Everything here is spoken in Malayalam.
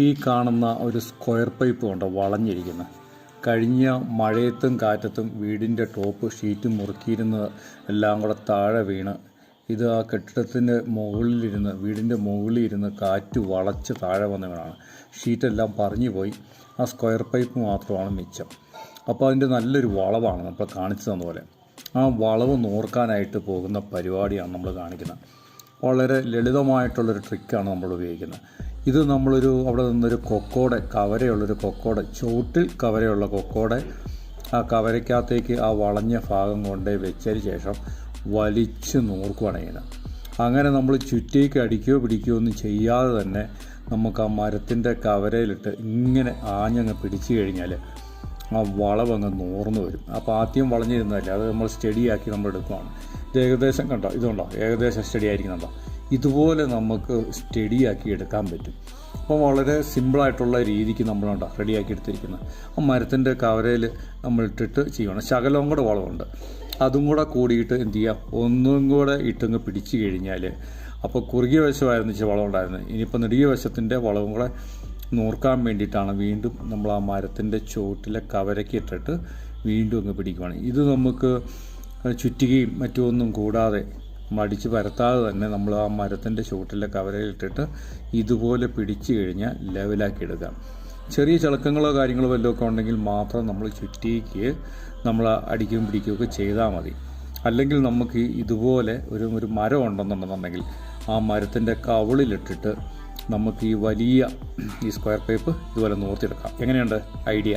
ഈ കാണുന്ന ഒരു സ്ക്വയർ പൈപ്പ് കൊണ്ട് വളഞ്ഞിരിക്കുന്നത് കഴിഞ്ഞ മഴയത്തും കാറ്റത്തും വീടിൻ്റെ ടോപ്പ് ഷീറ്റ് മുറുക്കിയിരുന്നത് എല്ലാം കൂടെ താഴെ വീണ് ഇത് ആ കെട്ടിടത്തിൻ്റെ മുകളിലിരുന്ന് വീടിൻ്റെ മുകളിലിരുന്ന് കാറ്റ് വളച്ച് താഴെ വന്ന വീണാണ്. ഷീറ്റെല്ലാം പറഞ്ഞു പോയി. ആ സ്ക്വയർ പൈപ്പ് മാത്രമാണ് മിച്ചം. അപ്പോൾ അതിൻ്റെ നല്ലൊരു വളവാണ് നമ്മൾ കാണിച്ചു തന്ന പോലെ. ആ വളവ് നോർക്കാനായിട്ട് പോകുന്ന പരിപാടിയാണ് നമ്മൾ കാണിക്കുന്നത്. വളരെ ലളിതമായിട്ടുള്ളൊരു ട്രിക്കാണ് നമ്മൾ ഉപയോഗിക്കുന്നത്. ഇത് നമ്മളൊരു അവിടെ നിന്നൊരു കൊക്കോടെ കവരയുള്ളൊരു കൊക്കോടെ ചുവട്ടിൽ കവരയുള്ള കൊക്കോടെ ആ കവരയ്ക്കകത്തേക്ക് ആ വളഞ്ഞ ഭാഗം കൊണ്ട് വെച്ചതിന് ശേഷം വലിച്ച് നൂർക്കുകയാണ് ചെയ്യുന്നത്. അങ്ങനെ നമ്മൾ ചുറ്റേക്ക് അടിക്കുകയോ പിടിക്കുകയോ ഒന്നും ചെയ്യാതെ തന്നെ നമുക്ക് ആ മരത്തിൻ്റെ കവരയിലിട്ട് ഇങ്ങനെ ആഞ്ഞങ്ങ് പിടിച്ചു കഴിഞ്ഞാൽ ആ വളവങ്ങ് നൂർന്നു വരും. അപ്പോൾ ആദ്യം വളഞ്ഞിരുന്നതല്ലേ, അത് നമ്മൾ സ്റ്റഡിയാക്കി നമ്മൾ എടുക്കുകയാണ്. ഇത് ഏകദേശം കണ്ടോ, ഇതുണ്ടോ, ഏകദേശം സ്റ്റഡി ആയിരിക്കുന്നുണ്ടോ. ഇതുപോലെ നമുക്ക് സ്റ്റഡിയാക്കി എടുക്കാൻ പറ്റും. അപ്പോൾ വളരെ സിമ്പിളായിട്ടുള്ള രീതിക്ക് നമ്മളുണ്ടോ റെഡിയാക്കി എടുത്തിരിക്കുന്നത്. ആ മരത്തിൻ്റെ കവരയിൽ നമ്മളിട്ടിട്ട് ചെയ്യണം. ശകലവും കൂടെ വളമുണ്ട്, അതും കൂടെ കൂടിയിട്ട് എന്ത് ചെയ്യാം, ഒന്നും കൂടെ ഇട്ടങ്ങ് പിടിച്ചു കഴിഞ്ഞാൽ അപ്പോൾ കുറുകിയ വശമായിരുന്നു ഇച്ചിരി വളം ഉണ്ടായിരുന്നത്. ഇനിയിപ്പോൾ നെടുകിയ വശത്തിൻ്റെ വളവും കൂടെ നൂർക്കാൻ വേണ്ടിയിട്ടാണ് വീണ്ടും നമ്മൾ ആ മരത്തിൻ്റെ ചുവട്ടിലെ കവരയ്ക്ക് ഇട്ടിട്ട് വീണ്ടും അങ്ങ് പിടിക്കുകയാണ്. ഇത് നമുക്ക് ചുറ്റികയും മറ്റുമൊന്നും കൂടാതെ മടിച്ച് പരത്താതെ തന്നെ നമ്മൾ ആ മരത്തിൻ്റെ ചുവട്ടിലെ കവരയിലിട്ടിട്ട് ഇതുപോലെ പിടിച്ചു കഴിഞ്ഞാൽ ലെവലാക്കി എടുക്കാം. ചെറിയ ചിളക്കങ്ങളോ കാര്യങ്ങളോ വല്ലതൊക്കെ ഉണ്ടെങ്കിൽ മാത്രം നമ്മൾ ചുറ്റിക്ക് നമ്മൾ അടിക്കുകയും പിടിക്കുകയൊക്കെ ചെയ്താൽ മതി. അല്ലെങ്കിൽ നമുക്ക് ഇതുപോലെ ഒരു മരം ഉണ്ടെന്നുണ്ടെന്നുണ്ടെങ്കിൽ ആ മരത്തിൻ്റെ കവിളിലിട്ടിട്ട് നമുക്ക് ഈ വലിയ ഈ സ്ക്വയർ പൈപ്പ് ഇതുപോലെ നൂർത്തിയെടുക്കാം. എങ്ങനെയുണ്ട് ഐഡിയ?